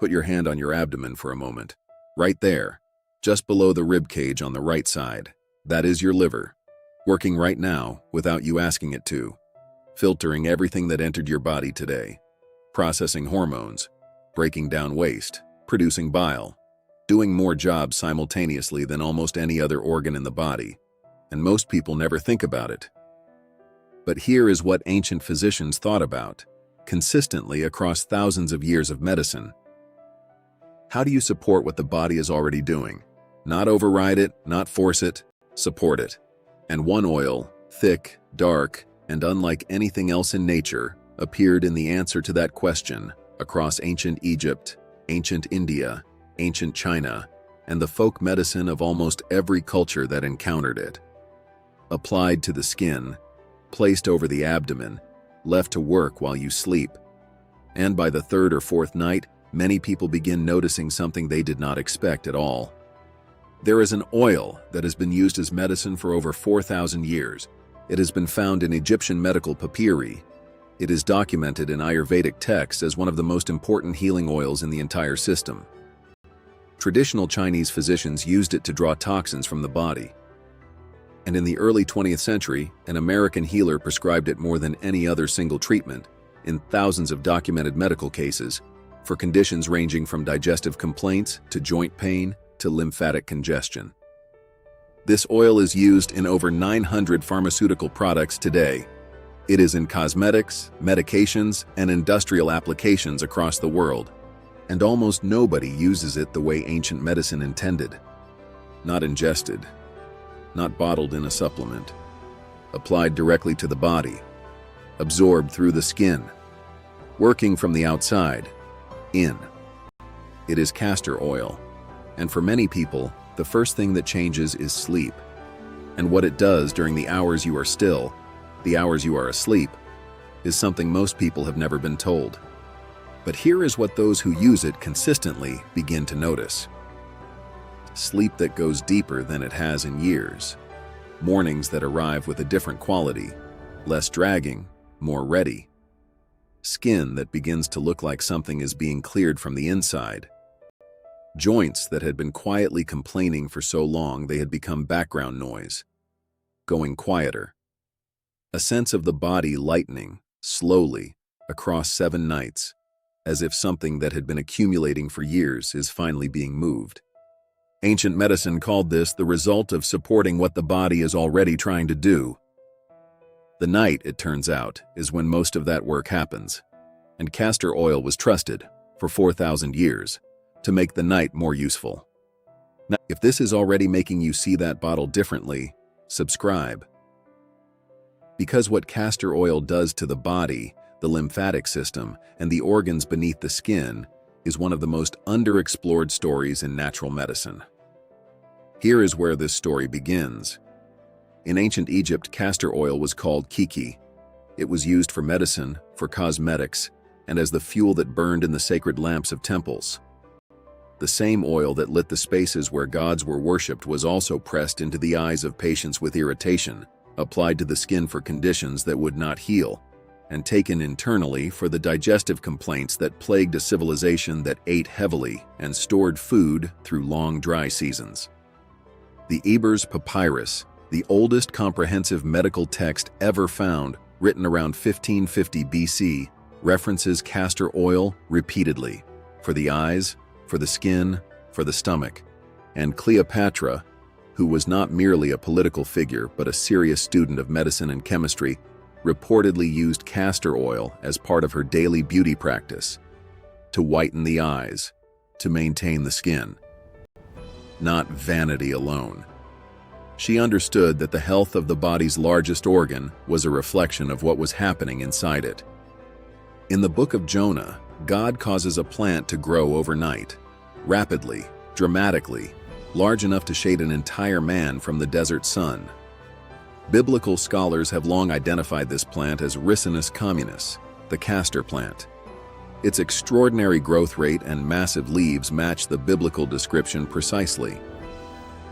Put your hand on your abdomen for a moment. Right there, just below the rib cage on the right side. That is your liver, working right now without you asking it to, filtering everything that entered your body today, processing hormones, breaking down waste, producing bile, doing more jobs simultaneously than almost any other organ in the body. And most people never think about it. But here is what ancient physicians thought about, consistently across thousands of years of medicine. How do you support what the body is already doing? Not override it, not force it, support it. And one oil, thick, dark, and unlike anything else in nature, appeared in the answer to that question across ancient Egypt, ancient India, ancient China, and the folk medicine of almost every culture that encountered it. Applied to the skin, placed over the abdomen, left to work while you sleep. And by the third or fourth night, many people begin noticing something they did not expect at all. There is an oil that has been used as medicine for over 4,000 years. It has been found in Egyptian medical papyri. It is documented in Ayurvedic texts as one of the most important healing oils in the entire system. Traditional Chinese physicians used it to draw toxins from the body. And in the early 20th century, an American healer prescribed it more than any other single treatment, in thousands of documented medical cases, for conditions ranging from digestive complaints to joint pain to lymphatic congestion. This oil is used in over 900 pharmaceutical products today. It is in cosmetics, medications, and industrial applications across the world, and almost nobody uses it the way ancient medicine intended. Not ingested, not bottled in a supplement, applied directly to the body, absorbed through the skin, working from the outside, in. It is castor oil, and for many people, the first thing that changes is sleep. And what it does during the hours you are still, the hours you are asleep, is something most people have never been told. But here is what those who use it consistently begin to notice. Sleep that goes deeper than it has in years. Mornings that arrive with a different quality, less dragging, more ready. Skin that begins to look like something is being cleared from the inside. Joints that had been quietly complaining for so long they had become background noise, going quieter. A sense of the body lightening, slowly, across 7 nights, as if something that had been accumulating for years is finally being moved. Ancient medicine called this the result of supporting what the body is already trying to do. The night, it turns out, is when most of that work happens, and castor oil was trusted, for 4,000 years, to make the night more useful. Now, if this is already making you see that bottle differently, subscribe. Because what castor oil does to the body, the lymphatic system, and the organs beneath the skin is one of the most underexplored stories in natural medicine. Here is where this story begins. In ancient Egypt, castor oil was called kiki. It was used for medicine, for cosmetics, and as the fuel that burned in the sacred lamps of temples. The same oil that lit the spaces where gods were worshipped was also pressed into the eyes of patients with irritation, applied to the skin for conditions that would not heal, and taken internally for the digestive complaints that plagued a civilization that ate heavily and stored food through long dry seasons. The Ebers Papyrus, the oldest comprehensive medical text ever found, written around 1550 BC, references castor oil repeatedly, for the eyes, for the skin, for the stomach, and Cleopatra, who was not merely a political figure but a serious student of medicine and chemistry, reportedly used castor oil as part of her daily beauty practice, to whiten the eyes, to maintain the skin. Not vanity alone. She understood that the health of the body's largest organ was a reflection of what was happening inside it. In the Book of Jonah, God causes a plant to grow overnight, rapidly, dramatically, large enough to shade an entire man from the desert sun. Biblical scholars have long identified this plant as Ricinus communis, the castor plant. Its extraordinary growth rate and massive leaves match the biblical description precisely.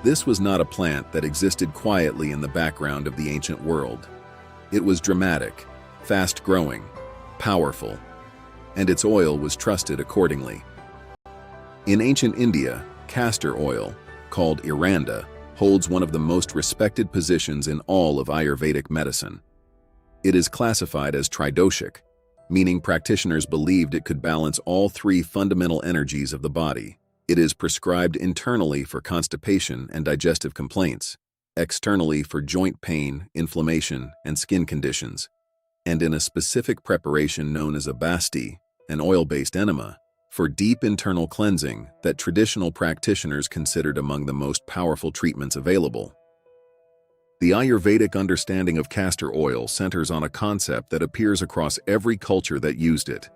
This was not a plant that existed quietly in the background of the ancient world. It was dramatic, fast-growing, powerful, and its oil was trusted accordingly. In ancient India, castor oil, called Iranda, holds one of the most respected positions in all of Ayurvedic medicine. It is classified as tridoshic, meaning practitioners believed it could balance all three fundamental energies of the body. It is prescribed internally for constipation and digestive complaints, externally for joint pain, inflammation, and skin conditions, and in a specific preparation known as a basti, an oil-based enema, for deep internal cleansing that traditional practitioners considered among the most powerful treatments available. The Ayurvedic understanding of castor oil centers on a concept that appears across every culture that used it.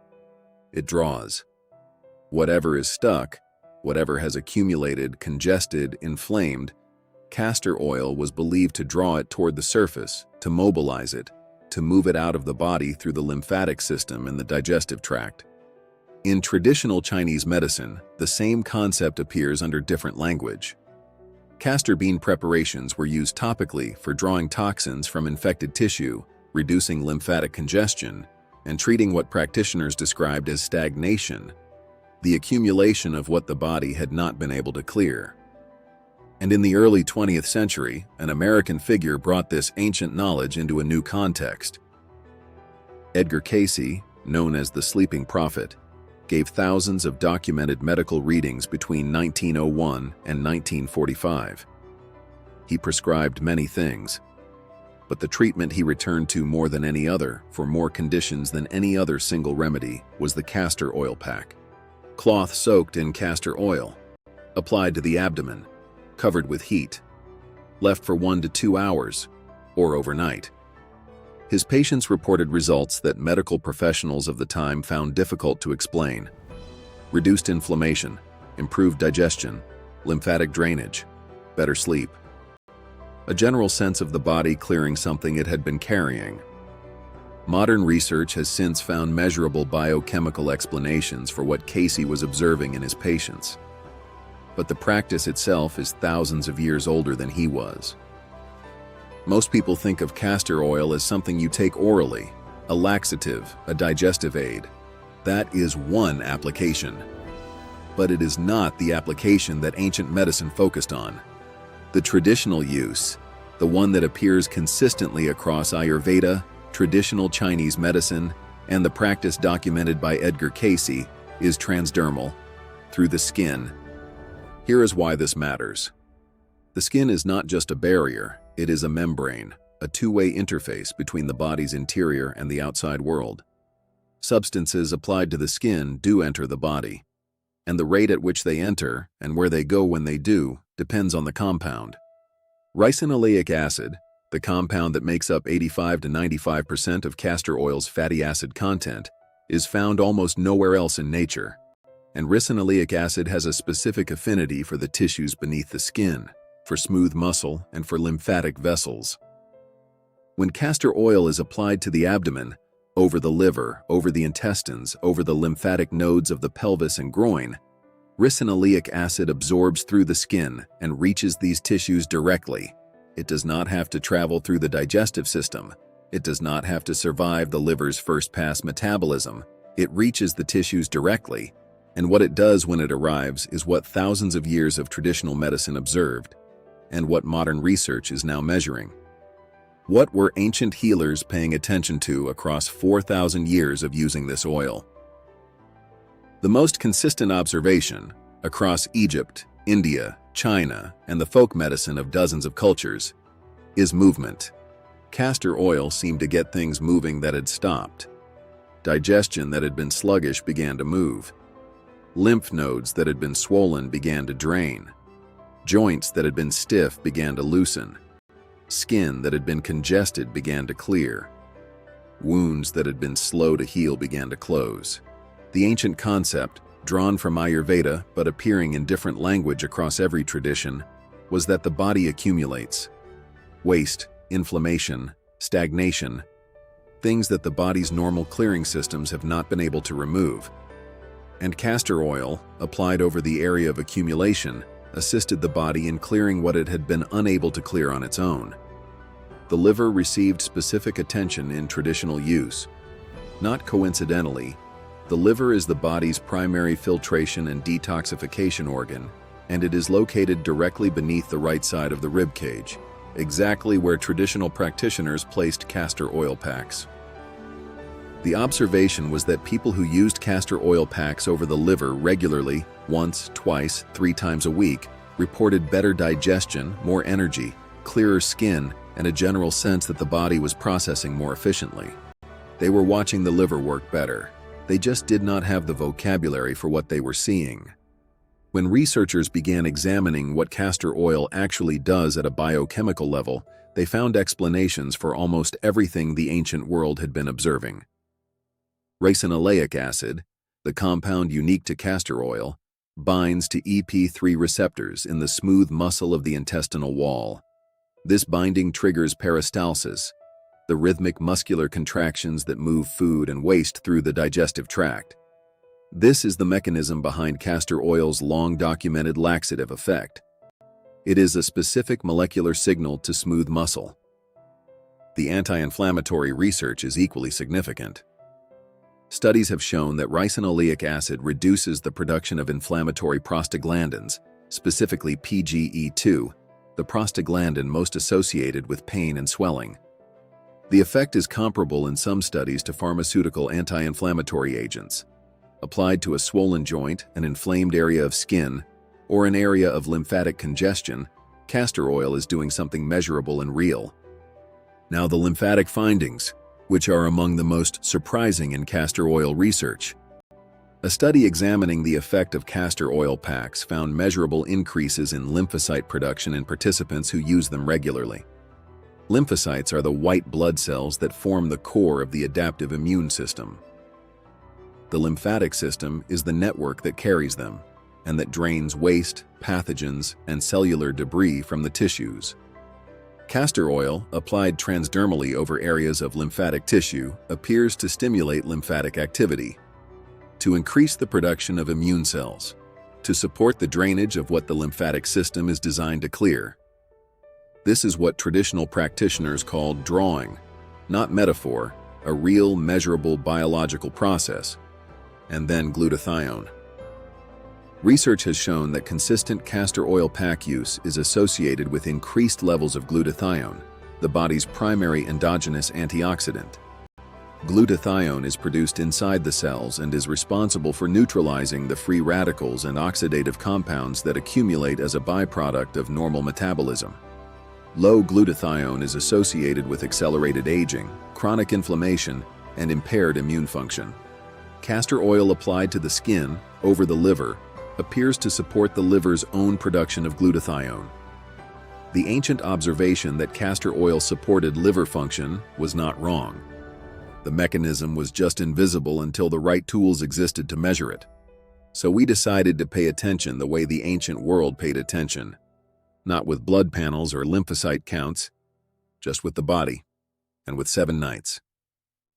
It draws. Whatever is stuck, whatever has accumulated, congested, inflamed, castor oil was believed to draw it toward the surface, to mobilize it, to move it out of the body through the lymphatic system and the digestive tract. In traditional Chinese medicine, the same concept appears under different language. Castor bean preparations were used topically for drawing toxins from infected tissue, reducing lymphatic congestion, and treating what practitioners described as stagnation, the accumulation of what the body had not been able to clear. And in the early 20th century, an American figure brought this ancient knowledge into a new context. Edgar Cayce, known as the Sleeping Prophet, gave thousands of documented medical readings between 1901 and 1945. He prescribed many things, but the treatment he returned to more than any other, for more conditions than any other single remedy, was the castor oil pack. Cloth soaked in castor oil, applied to the abdomen, covered with heat, left for 1 to 2 hours, or overnight. His patients reported results that medical professionals of the time found difficult to explain. Reduced inflammation, improved digestion, lymphatic drainage, better sleep. A general sense of the body clearing something it had been carrying. Modern research has since found measurable biochemical explanations for what Cayce was observing in his patients. But the practice itself is thousands of years older than he was. Most people think of castor oil as something you take orally, a laxative, a digestive aid. That is one application. But it is not the application that ancient medicine focused on. The traditional use, the one that appears consistently across Ayurveda, traditional Chinese medicine, and the practice documented by Edgar Cayce, is transdermal, through the skin. Here is why this matters. The skin is not just a barrier, it is a membrane, a two-way interface between the body's interior and the outside world. Substances applied to the skin do enter the body, and the rate at which they enter and where they go when they do depends on the compound. Ricinoleic acid, the compound that makes up 85 to 95% of castor oil's fatty acid content, is found almost nowhere else in nature, and ricinoleic acid has a specific affinity for the tissues beneath the skin, for smooth muscle, and for lymphatic vessels. When castor oil is applied to the abdomen, over the liver, over the intestines, over the lymphatic nodes of the pelvis and groin, ricinoleic acid absorbs through the skin and reaches these tissues directly. It does not have to travel through the digestive system. It does not have to survive the liver's first-pass metabolism. It reaches the tissues directly, and what it does when it arrives is what thousands of years of traditional medicine observed, and what modern research is now measuring. What were ancient healers paying attention to across 4,000 years of using this oil? The most consistent observation across Egypt, India, China, and the folk medicine of dozens of cultures is movement. Castor oil seemed to get things moving that had stopped. Digestion that had been sluggish began to move. Lymph nodes that had been swollen began to drain. Joints that had been stiff began to loosen. Skin that had been congested began to clear. Wounds that had been slow to heal began to close. The ancient concept, drawn from Ayurveda but appearing in different language across every tradition, was that the body accumulates. Waste, inflammation, stagnation, things that the body's normal clearing systems have not been able to remove. And castor oil, applied over the area of accumulation, assisted the body in clearing what it had been unable to clear on its own. The liver received specific attention in traditional use. Not coincidentally, The liver is the body's primary filtration and detoxification organ, and it is located directly beneath the right side of the rib cage, exactly where traditional practitioners placed castor oil packs. The observation was that people who used castor oil packs over the liver regularly, once, twice, 3 times a week, reported better digestion, more energy, clearer skin, and a general sense that the body was processing more efficiently. They were watching the liver work better. They just did not have the vocabulary for what they were seeing. When researchers began examining what castor oil actually does at a biochemical level, they found explanations for almost everything the ancient world had been observing. Ricinoleic acid, the compound unique to castor oil, binds to EP3 receptors in the smooth muscle of the intestinal wall. This binding triggers peristalsis, the rhythmic muscular contractions that move food and waste through the digestive tract. This is the mechanism behind castor oil's long-documented laxative effect. It is a specific molecular signal to smooth muscle. The anti-inflammatory research is equally significant. Studies have shown that ricinoleic acid reduces the production of inflammatory prostaglandins, specifically PGE2, the prostaglandin most associated with pain and swelling. The effect is comparable in some studies to pharmaceutical anti-inflammatory agents. Applied to a swollen joint, an inflamed area of skin, or an area of lymphatic congestion, castor oil is doing something measurable and real. Now the lymphatic findings, which are among the most surprising in castor oil research. A study examining the effect of castor oil packs found measurable increases in lymphocyte production in participants who use them regularly. Lymphocytes are the white blood cells that form the core of the adaptive immune system. The lymphatic system is the network that carries them, and that drains waste, pathogens, and cellular debris from the tissues. Castor oil, applied transdermally over areas of lymphatic tissue, appears to stimulate lymphatic activity, to increase the production of immune cells, to support the drainage of what the lymphatic system is designed to clear. This is what traditional practitioners call drawing, not metaphor, a real, measurable biological process. And then glutathione. Research has shown that consistent castor oil pack use is associated with increased levels of glutathione, the body's primary endogenous antioxidant. Glutathione is produced inside the cells and is responsible for neutralizing the free radicals and oxidative compounds that accumulate as a byproduct of normal metabolism. Low glutathione is associated with accelerated aging, chronic inflammation, and impaired immune function. Castor oil applied to the skin, over the liver, appears to support the liver's own production of glutathione. The ancient observation that castor oil supported liver function was not wrong. The mechanism was just invisible until the right tools existed to measure it. So we decided to pay attention the way the ancient world paid attention, not with blood panels or lymphocyte counts, just with the body, and with 7 nights.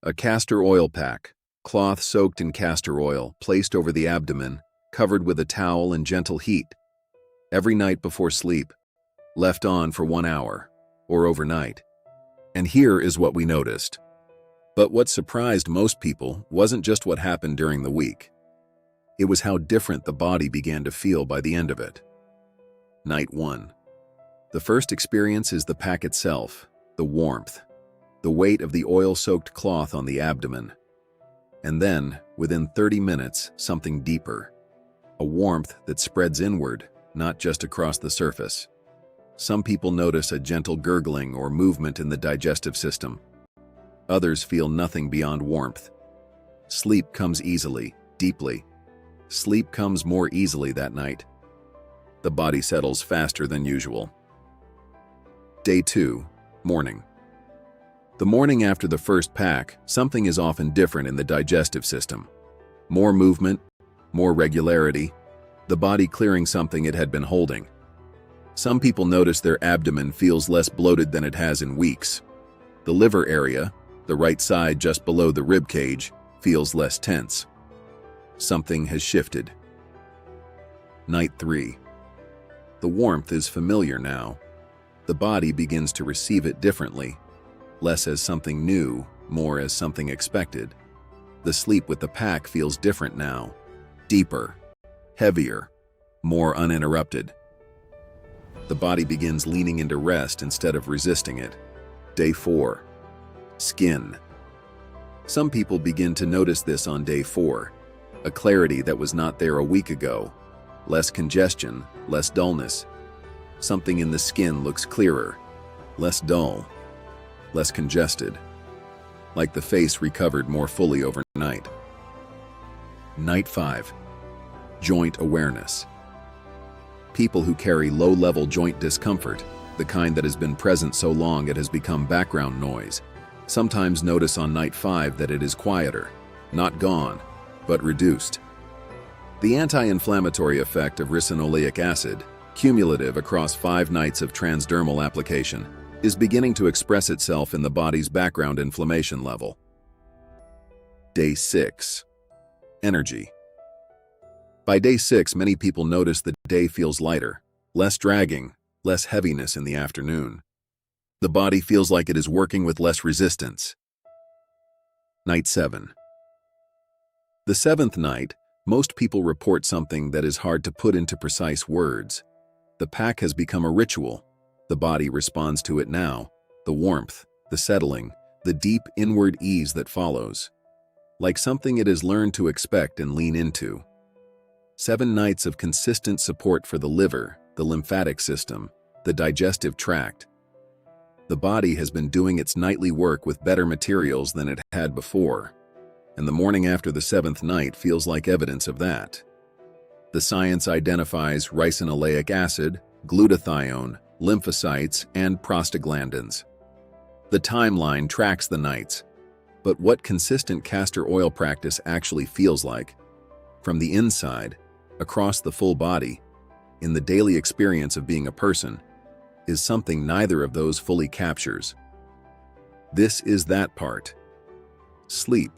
A castor oil pack, cloth soaked in castor oil, placed over the abdomen, covered with a towel and gentle heat. Every night before sleep, left on for 1 hour, or overnight. And here is what we noticed. But what surprised most people wasn't just what happened during the week. It was how different the body began to feel by the end of it. Night 1. The first experience is the pack itself, the warmth, the weight of the oil-soaked cloth on the abdomen. And then, within 30 minutes, something deeper. A warmth that spreads inward, not just across the surface. Some people notice a gentle gurgling or movement in the digestive system. Others feel nothing beyond warmth. Sleep comes easily, deeply. Sleep comes more easily that night. The body settles faster than usual. Day 2, morning. The morning after the first pack, something is often different in the digestive system. More movement, more regularity, the body clearing something it had been holding. Some people notice their abdomen feels less bloated than it has in weeks. The liver area, the right side just below the rib cage, feels less tense. Something has shifted. Night 3. The warmth is familiar now. The body begins to receive it differently, less as something new, more as something expected. The sleep with the pack feels different now. Deeper, heavier, more uninterrupted. The body begins leaning into rest instead of resisting it. Day 4. Skin. Some people begin to notice this on day 4, a clarity that was not there a week ago. Less congestion, less dullness. Something in the skin looks clearer, less dull, less congested, like the face recovered more fully overnight. Night 5. Joint awareness. People who carry low-level joint discomfort, the kind that has been present so long it has become background noise, sometimes notice on night 5 that it is quieter, not gone, but reduced. The anti-inflammatory effect of ricinoleic acid, cumulative across 5 nights of transdermal application, is beginning to express itself in the body's background inflammation level. Day 6. Energy. By day 6, many people notice the day feels lighter, less dragging, less heaviness in the afternoon. The body feels like it is working with less resistance. Night 7. The 7th night, most people report something that is hard to put into precise words. The pack has become a ritual. The body responds to it now, the warmth, the settling, the deep inward ease that follows. Like something it has learned to expect and lean into. 7 nights of consistent support for the liver, the lymphatic system, the digestive tract. The body has been doing its nightly work with better materials than it had before, and the morning after the 7th night feels like evidence of that. The science identifies ricinoleic acid, glutathione, lymphocytes, and prostaglandins. The timeline tracks the nights, but what consistent castor oil practice actually feels like, from the inside, across the full body, in the daily experience of being a person, is something neither of those fully captures. This is that part. Sleep.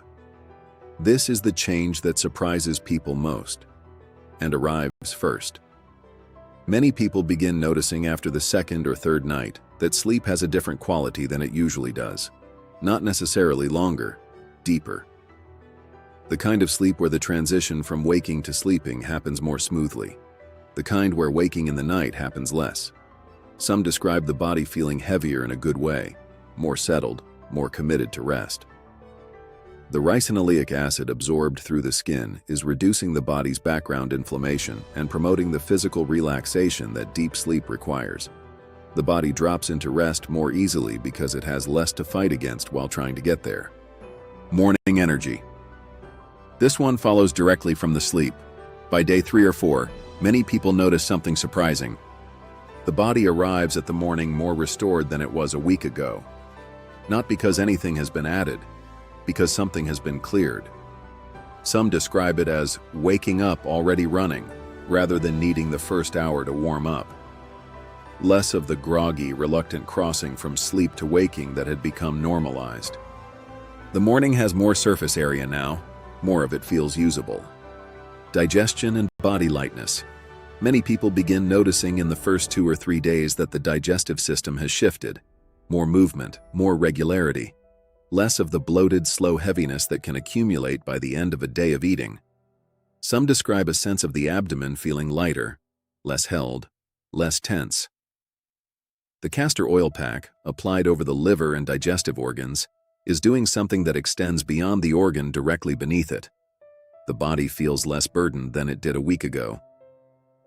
This is the change that surprises people most, and arrives first. Many people begin noticing after the 2nd or 3rd night that sleep has a different quality than it usually does. Not necessarily longer, deeper. The kind of sleep where the transition from waking to sleeping happens more smoothly. The kind where waking in the night happens less. Some describe the body feeling heavier in a good way, more settled, more committed to rest. The ricinoleic acid absorbed through the skin is reducing the body's background inflammation and promoting the physical relaxation that deep sleep requires. The body drops into rest more easily because it has less to fight against while trying to get there. Morning energy. This one follows directly from the sleep. By day 3 or 4, many people notice something surprising. The body arrives at the morning more restored than it was a week ago. Not because anything has been added, because something has been cleared. Some describe it as waking up already running, rather than needing the first hour to warm up. Less of the groggy, reluctant crossing from sleep to waking that had become normalized. The morning has more surface area now. More of it feels usable. Digestion and body lightness. Many people begin noticing in the first 2 or 3 days that the digestive system has shifted. More movement, more regularity. Less of the bloated, slow heaviness that can accumulate by the end of a day of eating. Some describe a sense of the abdomen feeling lighter, less held, less tense. The castor oil pack, applied over the liver and digestive organs, is doing something that extends beyond the organ directly beneath it. The body feels less burdened than it did a week ago.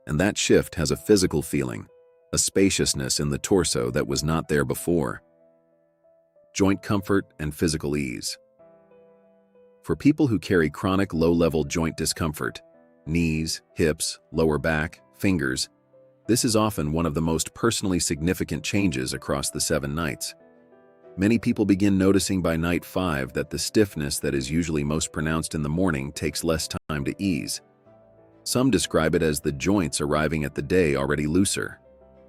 And that shift has a physical feeling, a spaciousness in the torso that was not there before. Joint comfort and physical ease. For people who carry chronic low-level joint discomfort, knees, hips, lower back, fingers, this is often one of the most personally significant changes across the 7 nights. Many people begin noticing by night 5 that the stiffness that is usually most pronounced in the morning takes less time to ease. Some describe it as the joints arriving at the day already looser,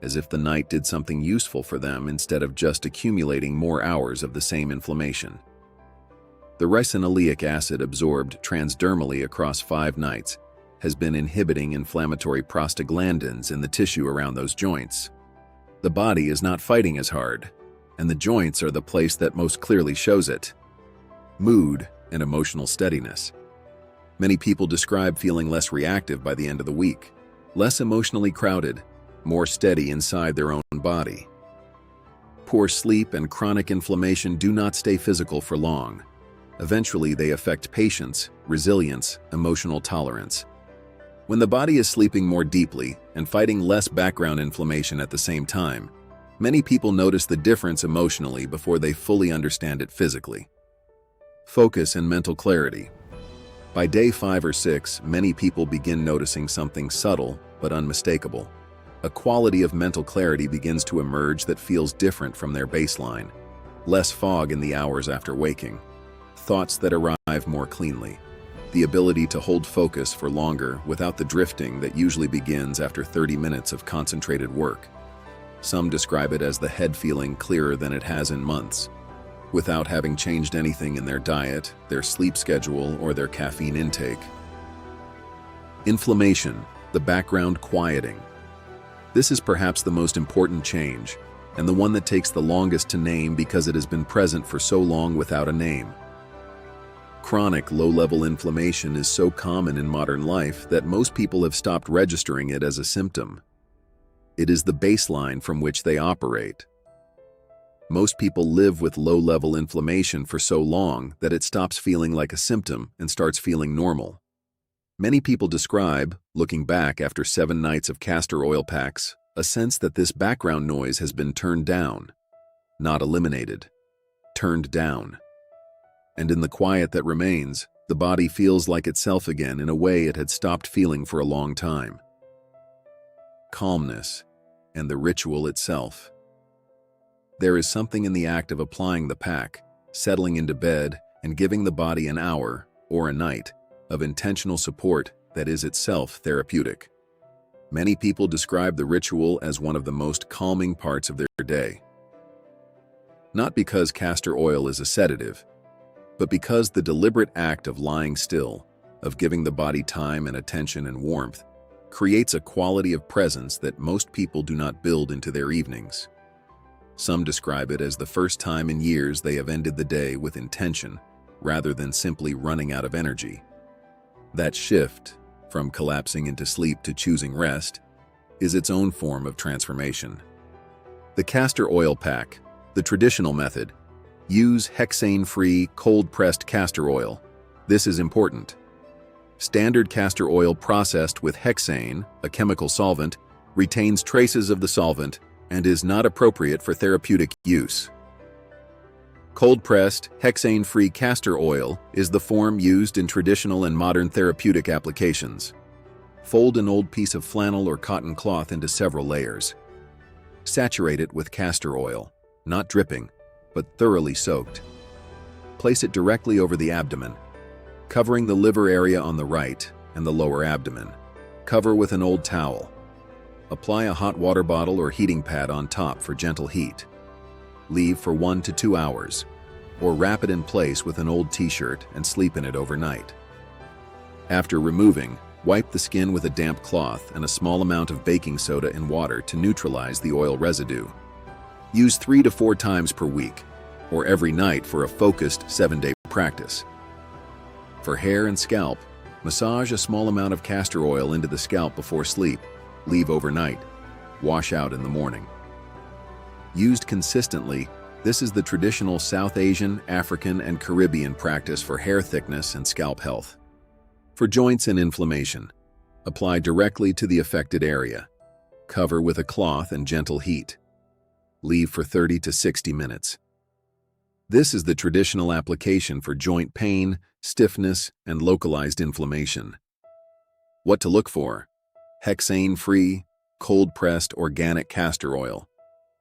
as if the night did something useful for them instead of just accumulating more hours of the same inflammation. The ricinoleic acid absorbed transdermally across 5 nights has been inhibiting inflammatory prostaglandins in the tissue around those joints. The body is not fighting as hard, and the joints are the place that most clearly shows it. Mood, and emotional steadiness. Many people describe feeling less reactive by the end of the week, less emotionally crowded, more steady inside their own body. Poor sleep and chronic inflammation do not stay physical for long. Eventually, they affect patience, resilience, emotional tolerance. When the body is sleeping more deeply and fighting less background inflammation at the same time, many people notice the difference emotionally before they fully understand it physically. Focus and mental clarity. By day 5 or 6, many people begin noticing something subtle but unmistakable. A quality of mental clarity begins to emerge that feels different from their baseline. Less fog in the hours after waking. Thoughts that arrive more cleanly. The ability to hold focus for longer without the drifting that usually begins after 30 minutes of concentrated work. Some describe it as the head feeling clearer than it has in months, without having changed anything in their diet, their sleep schedule, or their caffeine intake. Inflammation, the background quieting. This is perhaps the most important change, and the one that takes the longest to name because it has been present for so long without a name. Chronic low-level inflammation is so common in modern life that most people have stopped registering it as a symptom. It is the baseline from which they operate. Most people live with low-level inflammation for so long that it stops feeling like a symptom and starts feeling normal. Many people describe, looking back after 7 nights of castor oil packs, a sense that this background noise has been turned down, not eliminated, turned down. And in the quiet that remains, the body feels like itself again in a way it had stopped feeling for a long time. Calmness and the ritual itself. There is something in the act of applying the pack, settling into bed, and giving the body an hour, or a night, of intentional support that is itself therapeutic. Many people describe the ritual as one of the most calming parts of their day. Not because castor oil is a sedative, but because the deliberate act of lying still, of giving the body time and attention and warmth, creates a quality of presence that most people do not build into their evenings. Some describe it as the first time in years they have ended the day with intention, rather than simply running out of energy. That shift, from collapsing into sleep to choosing rest, is its own form of transformation. The castor oil pack, the traditional method, use hexane-free, cold-pressed castor oil. This is important. Standard castor oil processed with hexane, a chemical solvent, retains traces of the solvent and is not appropriate for therapeutic use. Cold-pressed, hexane-free castor oil is the form used in traditional and modern therapeutic applications. Fold an old piece of flannel or cotton cloth into several layers. Saturate it with castor oil, not dripping, but thoroughly soaked. Place it directly over the abdomen, covering the liver area on the right and the lower abdomen. Cover with an old towel. Apply a hot water bottle or heating pad on top for gentle heat. Leave for 1 to 2 hours, or wrap it in place with an old t-shirt and sleep in it overnight. After removing, wipe the skin with a damp cloth and a small amount of baking soda and water to neutralize the oil residue. Use 3 to 4 times per week, or every night for a focused 7-day practice. For hair and scalp, massage a small amount of castor oil into the scalp before sleep. Leave overnight. Wash out in the morning. Used consistently, this is the traditional South Asian, African, and Caribbean practice for hair thickness and scalp health. For joints and inflammation, apply directly to the affected area. Cover with a cloth and gentle heat. Leave for 30 to 60 minutes. This is the traditional application for joint pain, stiffness, and localized inflammation. What to look for? Hexane-free, cold-pressed organic castor oil.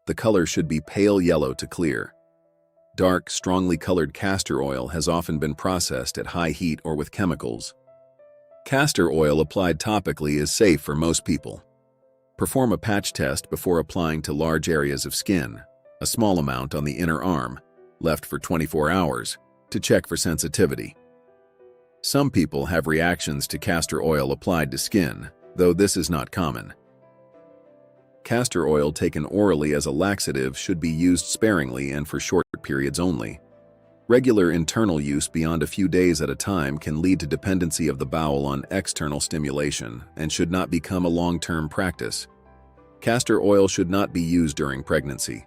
The color should be pale yellow to clear. Dark, strongly colored castor oil has often been processed at high heat or with chemicals. Castor oil applied topically is safe for most people. Perform a patch test before applying to large areas of skin, a small amount on the inner arm, left for 24 hours, to check for sensitivity. Some people have reactions to castor oil applied to skin, though this is not common. Castor oil taken orally as a laxative should be used sparingly and for short periods only. Regular internal use beyond a few days at a time can lead to dependency of the bowel on external stimulation and should not become a long-term practice. Castor oil should not be used during pregnancy.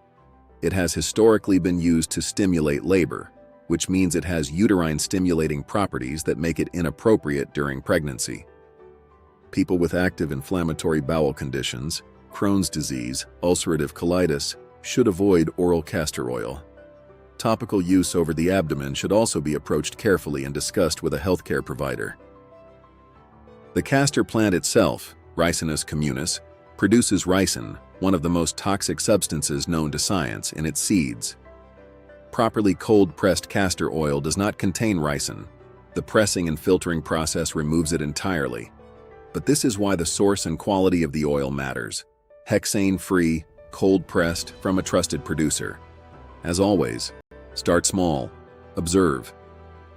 It has historically been used to stimulate labor, which means it has uterine-stimulating properties that make it inappropriate during pregnancy. People with active inflammatory bowel conditions, Crohn's disease, ulcerative colitis, should avoid oral castor oil. Topical use over the abdomen should also be approached carefully and discussed with a healthcare provider. The castor plant itself, Ricinus communis, produces ricin, one of the most toxic substances known to science, in its seeds. Properly cold-pressed castor oil does not contain ricin. The pressing and filtering process removes it entirely. But this is why the source and quality of the oil matters. Hexane-free, cold-pressed, from a trusted producer. As always, start small, observe,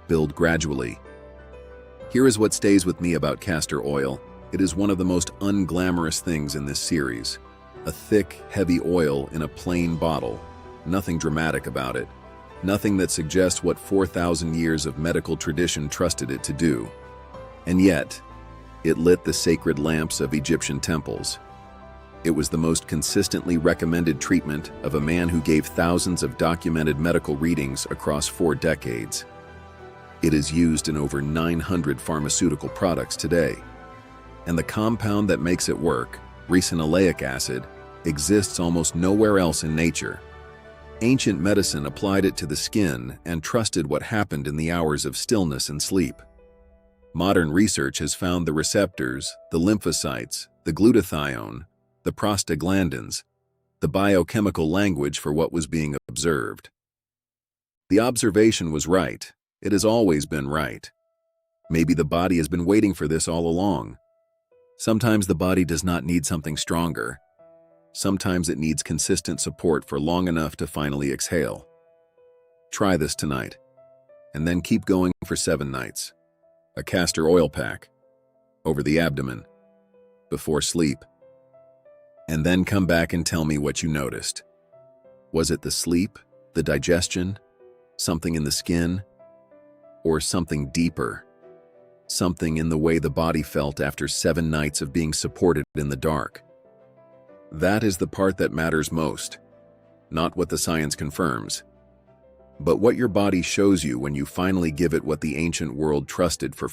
build gradually. Here is what stays with me about castor oil. It is one of the most unglamorous things in this series. A thick, heavy oil in a plain bottle. Nothing dramatic about it. Nothing that suggests what 4,000 years of medical tradition trusted it to do. And yet, it lit the sacred lamps of Egyptian temples. It was the most consistently recommended treatment of a man who gave thousands of documented medical readings across 4 decades. It is used in over 900 pharmaceutical products today. And the compound that makes it work, ricinoleic acid, exists almost nowhere else in nature. Ancient medicine applied it to the skin and trusted what happened in the hours of stillness and sleep. Modern research has found the receptors, the lymphocytes, the glutathione, the prostaglandins, the biochemical language for what was being observed. The observation was right. It has always been right. Maybe the body has been waiting for this all along. Sometimes the body does not need something stronger. Sometimes it needs consistent support for long enough to finally exhale. Try this tonight, and then keep going for 7 nights. A castor oil pack, over the abdomen, before sleep. And then come back and tell me what you noticed. Was it the sleep, the digestion, something in the skin, or something deeper? Something in the way the body felt after 7 nights of being supported in the dark. That is the part that matters most, not what the science confirms, but what your body shows you when you finally give it what the ancient world trusted for